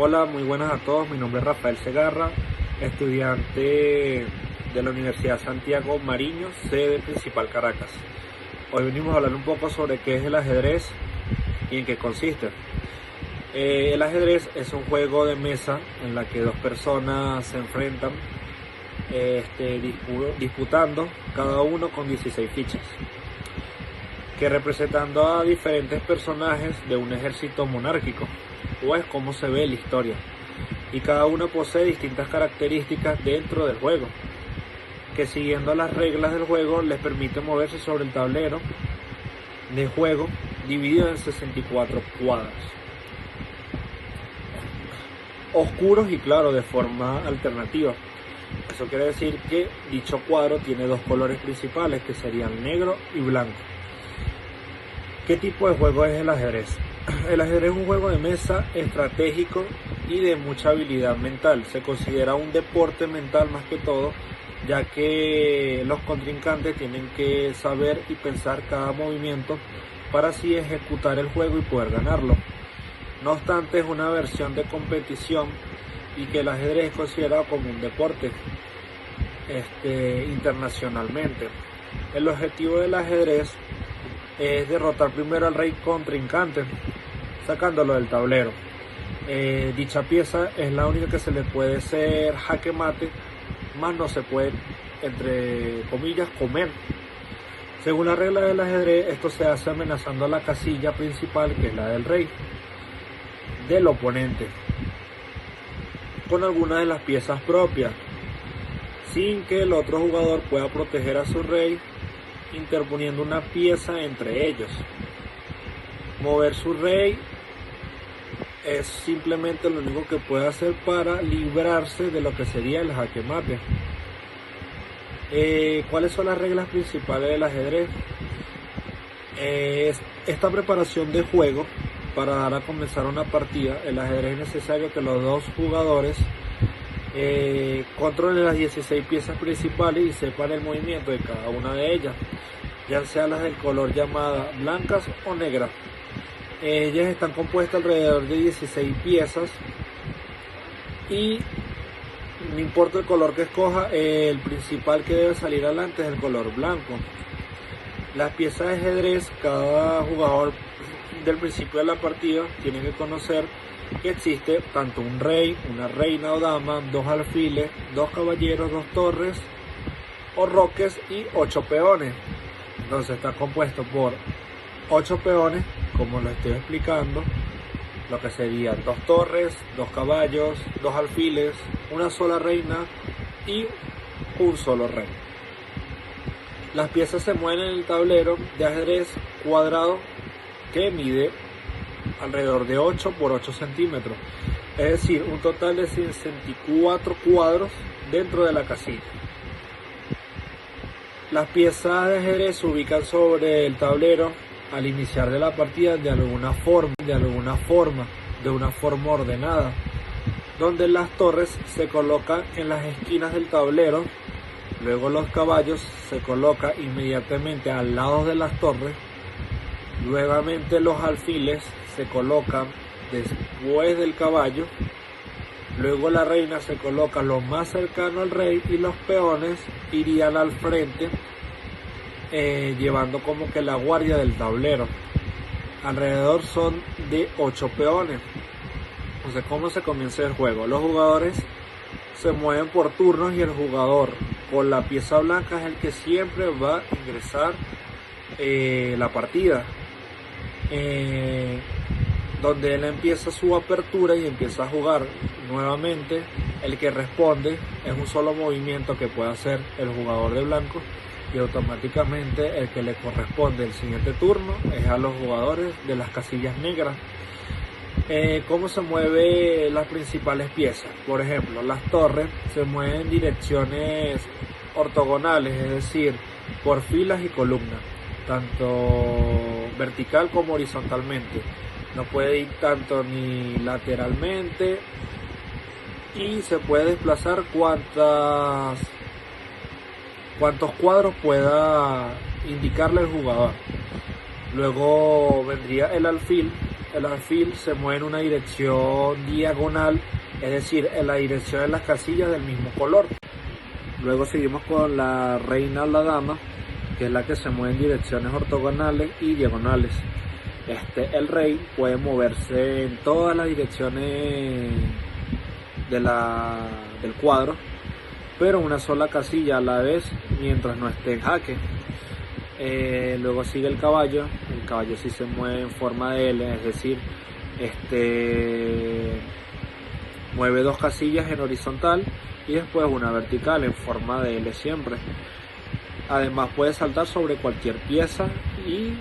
Hola, muy buenas a todos. Mi nombre es Rafael Segarra, estudiante de la Universidad Santiago Mariño, sede principal Caracas. Hoy venimos a hablar un poco sobre qué es el ajedrez y en qué consiste. El ajedrez es un juego de mesa en la que dos personas se enfrentan disputando cada uno con 16 fichas, que representando a diferentes personajes de un ejército monárquico, o es como se ve en la historia, y cada uno posee distintas características dentro del juego, que siguiendo las reglas del juego les permite moverse sobre el tablero de juego dividido en 64 cuadros, oscuros y claros de forma alternativa. Eso quiere decir que dicho cuadro tiene dos colores principales, que serían negro y blanco. ¿Qué tipo de juego es el ajedrez? El ajedrez es un juego de mesa estratégico y de mucha habilidad mental. Se considera un deporte mental más que todo, ya que los contrincantes tienen que saber y pensar cada movimiento para así ejecutar el juego y poder ganarlo. No obstante, es una versión de competición y que el ajedrez es considerado como un deporte internacionalmente. El objetivo del ajedrez es derrotar primero al rey contrincante, sacándolo del tablero. Dicha pieza es la única que se le puede hacer jaque mate, más no se puede, entre comillas, comer. Según la regla del ajedrez, esto se hace amenazando a la casilla principal, que es la del rey, del oponente, con alguna de las piezas propias, sin que el otro jugador pueda proteger a su rey, interponiendo una pieza entre ellos. Mover su rey es simplemente lo único que puede hacer para librarse de lo que sería el jaque mate. ¿Cuáles son las reglas principales del ajedrez? Esta preparación de juego para dar a comenzar una partida. El ajedrez es necesario que los dos jugadores controlen las 16 piezas principales y sepan el movimiento de cada una de ellas, ya sea las del color llamadas blancas o negras. Ellas están compuestas alrededor de 16 piezas y no importa el color que escoja, el principal que debe salir adelante es el color blanco. Las piezas de ajedrez, cada jugador del principio de la partida tiene que conocer que existe tanto un rey, una reina o dama, dos alfiles, dos caballeros, dos torres o roques y 8 peones. Entonces está compuesto por 8 peones, como lo estoy explicando, lo que serían dos torres, dos caballos, dos alfiles, una sola reina y un solo rey. Las piezas se mueven en el tablero de ajedrez cuadrado que mide alrededor de 8 por 8 centímetros, es decir, un total de 64 cuadros dentro de la casilla. Las piezas de ajedrez se ubican sobre el tablero al iniciar de la partida de una forma ordenada, donde las torres se colocan en las esquinas del tablero, luego los caballos se colocan inmediatamente al lado de las torres, nuevamente los alfiles se colocan después del caballo, luego la reina se coloca lo más cercano al rey y los peones irían al frente, llevando como que la guardia del tablero. Alrededor son de 8 peones. Entonces, ¿cómo se comienza el juego? Los jugadores se mueven por turnos y el jugador con la pieza blanca es el que siempre va a ingresar la partida, donde él empieza su apertura y empieza a jugar nuevamente. El que responde es un solo movimiento que puede hacer el jugador de blanco, y automáticamente el que le corresponde el siguiente turno es a los jugadores de las casillas negras. ¿Cómo se mueven las principales piezas? Por ejemplo, las torres se mueven en direcciones ortogonales, es decir, por filas y columnas, tanto vertical como horizontalmente. No puede ir tanto ni lateralmente, y se puede desplazar cuantos cuadros pueda indicarle el jugador. Luego vendría el alfil, el alfil se mueve en una dirección diagonal, es decir, en la dirección de las casillas del mismo color. Luego seguimos con la reina o la dama, que es la que se mueve en direcciones ortogonales y diagonales. El rey puede moverse en todas las direcciones del cuadro, pero una sola casilla a la vez mientras no esté en jaque. Luego sigue el caballo sí se mueve en forma de L, es decir, mueve dos casillas en horizontal y después una vertical en forma de L siempre. Además puede saltar sobre cualquier pieza y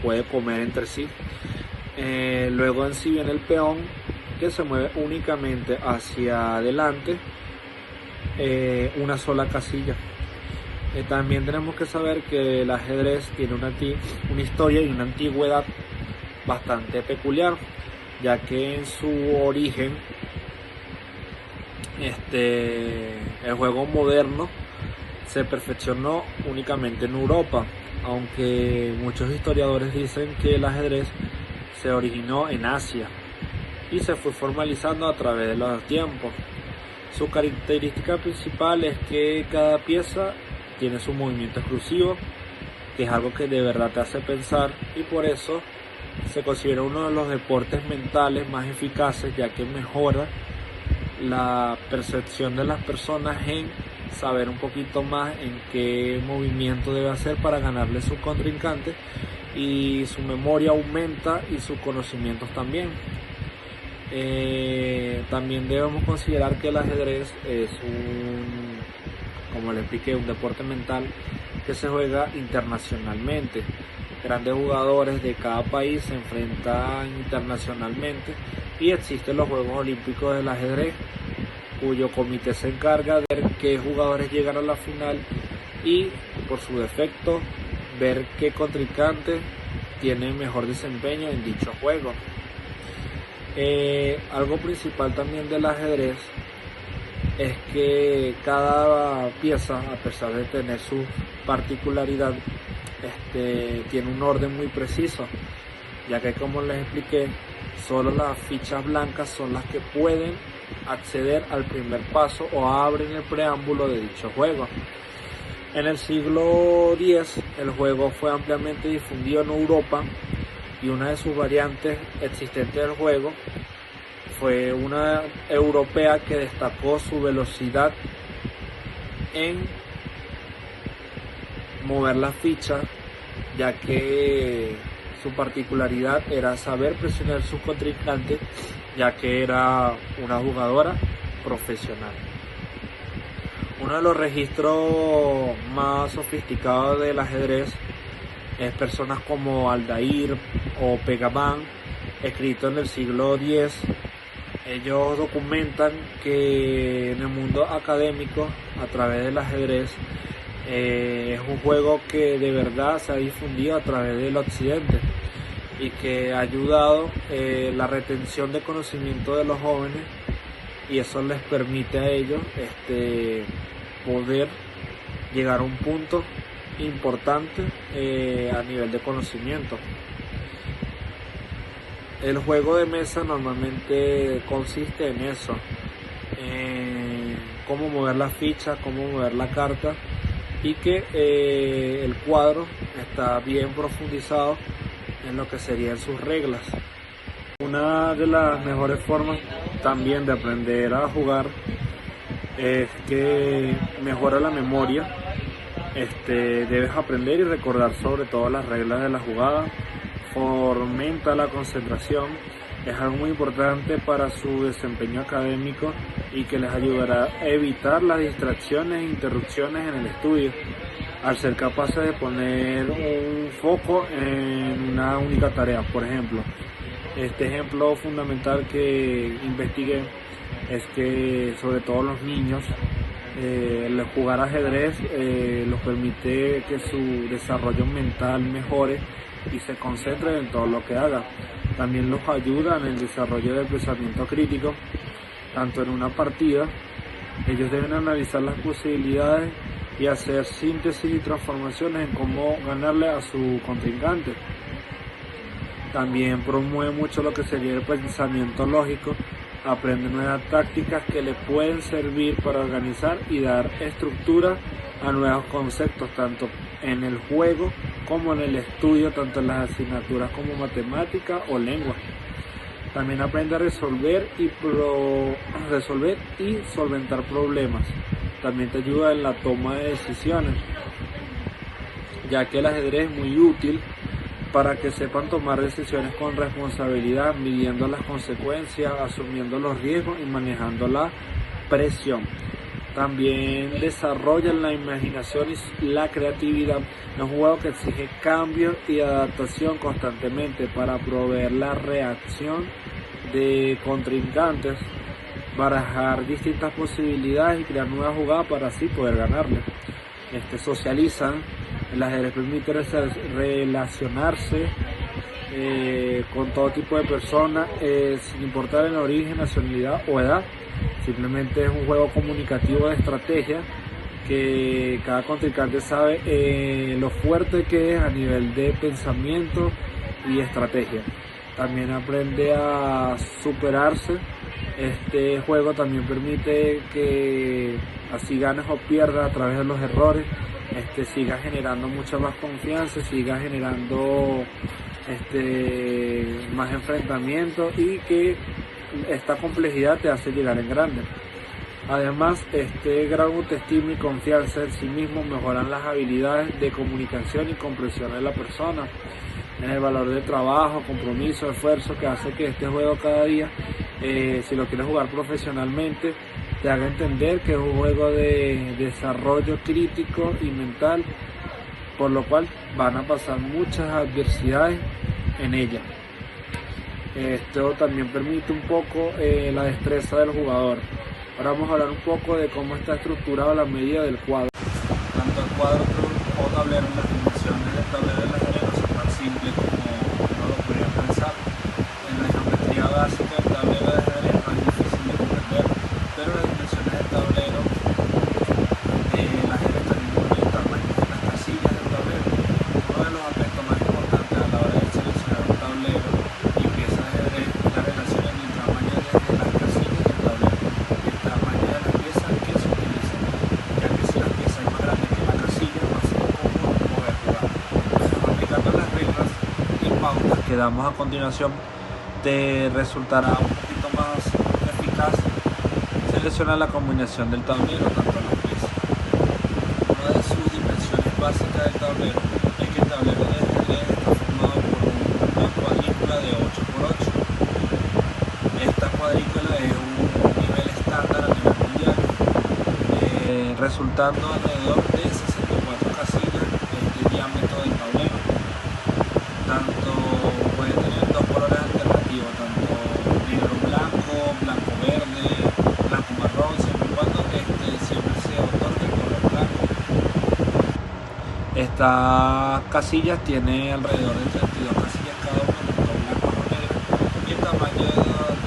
puede comer entre sí. Luego en sí viene el peón, que se mueve únicamente hacia adelante, una sola casilla. También tenemos que saber que el ajedrez tiene una historia y una antigüedad bastante peculiar, ya que en su origen el juego moderno se perfeccionó únicamente en Europa, aunque muchos historiadores dicen que el ajedrez se originó en Asia y se fue formalizando a través de los tiempos. Su característica principal es que cada pieza tiene su movimiento exclusivo, que es algo que de verdad te hace pensar, y por eso se considera uno de los deportes mentales más eficaces, ya que mejora la percepción de las personas en saber un poquito más en qué movimiento debe hacer para ganarle a su contrincante, y su memoria aumenta y sus conocimientos también. También debemos considerar que el ajedrez es como les expliqué, un deporte mental que se juega internacionalmente. Grandes jugadores de cada país se enfrentan internacionalmente y existen los Juegos Olímpicos del ajedrez, cuyo comité se encarga de ver qué jugadores llegan a la final y, por su defecto, ver qué contrincante tiene mejor desempeño en dicho juego. Algo principal también del ajedrez es que cada pieza, a pesar de tener su particularidad, tiene un orden muy preciso, ya que, como les expliqué, solo las fichas blancas son las que pueden acceder al primer paso o abren el preámbulo de dicho juego. En el siglo X el juego fue ampliamente difundido en Europa, y una de sus variantes existentes del juego fue una europea que destacó su velocidad en mover las fichas, ya que su particularidad era saber presionar a sus contrincantes, ya que era una jugadora profesional. Uno de los registros más sofisticados del ajedrez es personas como Aldair o Pegaman, escrito en el siglo X. Ellos documentan que en el mundo académico, a través del ajedrez, es un juego que de verdad se ha difundido a través del occidente y que ha ayudado la retención de conocimiento de los jóvenes, y eso les permite a ellos poder llegar a un punto importante a nivel de conocimiento. El juego de mesa normalmente consiste en eso, en cómo mover la ficha, cómo mover la carta, y que el cuadro está bien profundizado en lo que serían sus reglas. Una de las mejores formas también de aprender a jugar es que mejora la memoria. Debes aprender y recordar sobre todo las reglas de la jugada, fomenta la concentración, es algo muy importante para su desempeño académico y que les ayudará a evitar las distracciones e interrupciones en el estudio, al ser capaces de poner un foco en una única tarea. Por ejemplo, este ejemplo fundamental que investigué es que sobre todo los niños, el jugar ajedrez los permite que su desarrollo mental mejore y se concentren en todo lo que hagan. También los ayuda en el desarrollo del pensamiento crítico, tanto en una partida. Ellos deben analizar las posibilidades y hacer síntesis y transformaciones en cómo ganarle a su contrincante. También promueve mucho lo que sería el pensamiento lógico, aprende nuevas tácticas que le pueden servir para organizar y dar estructura a nuevos conceptos, tanto en el juego como en el estudio, tanto en las asignaturas como matemática o lengua. También aprende a resolver y solventar problemas. También te ayuda en la toma de decisiones, ya que el ajedrez es muy útil para que sepan tomar decisiones con responsabilidad, midiendo las consecuencias, asumiendo los riesgos y manejando la presión. También desarrollan la imaginación y la creatividad. Es un juego que exige cambio y adaptación constantemente para proveer la reacción de contrincantes, barajar distintas posibilidades y crear nuevas jugadas para así poder ganarle. Socializan. El ajedrez permite relacionarse con todo tipo de personas, sin importar el origen, nacionalidad o edad. Simplemente es un juego comunicativo de estrategia que cada contrincante sabe lo fuerte que es a nivel de pensamiento y estrategia. También aprende a superarse. Este juego también permite que así ganes o pierdas a través de los errores, siga generando mucha más confianza, siga generando más enfrentamiento y que esta complejidad te hace llegar en grande. Además, gran autoestima y confianza en sí mismo mejoran las habilidades de comunicación y comprensión de la persona. El valor de trabajo, compromiso, esfuerzo que hace que este juego cada día, si lo quieres jugar profesionalmente, te haga entender que es un juego de desarrollo crítico y mental, por lo cual van a pasar muchas adversidades en ella. Esto también permite un poco la destreza del jugador. Ahora vamos a hablar un poco de cómo está estructurado la medida del cuadro. Tanto el cuadro o tablero, las dimensiones del tablero del ajedrez no son tan simples como uno lo podría pensar. En la geometría básica del tablero de ajedrez no es difícil de comprender, pero las dimensiones del tablero, el ajedrez también incluye el tamaño de las casillas del tablero. Uno de los aspectos más importantes a la hora de seleccionar un tablero y piezas de ajedrez es la relación entre el tamaño de las casillas y el tablero y el tamaño de las piezas que se utilizan, ya que si las piezas es más grande que la casilla, va a ser cómodo poder jugar. Aplicando las reglas y pautas que damos a continuación, te resultará un poquito más eficaz seleccionar la combinación del tablero, tanto las piezas. Una de sus dimensiones básicas del tablero es que el tablero de ajedrez está formado por una cuadrícula de 8×8. Esta cuadrícula es un nivel estándar a nivel mundial, resultando alrededor de 64 casillas de diámetro del tablero. Tanto puede tener dos colores alternativos, tanto negro blanco, blanco verde, blanco marrón, siempre y cuando siempre se otorgue el color blanco. Estas casillas tienen alrededor de 32 casillas cada una, tanto blancas o negras, y el tamaño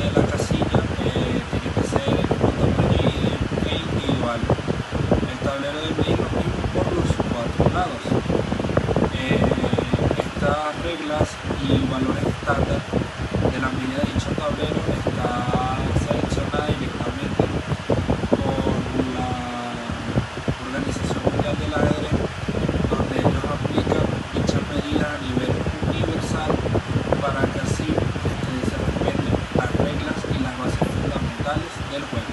de la casilla tiene que ser un tamaño individual. El tablero debe medir lo mismo por los cuatro lados. Estas reglas y valores estándar de la medida de dicho tablero está seleccionada directamente por la Organización Mundial del Ajedrez, donde ellos aplican dichas medidas a nivel universal para que así se respeten las reglas y las bases fundamentales del juego.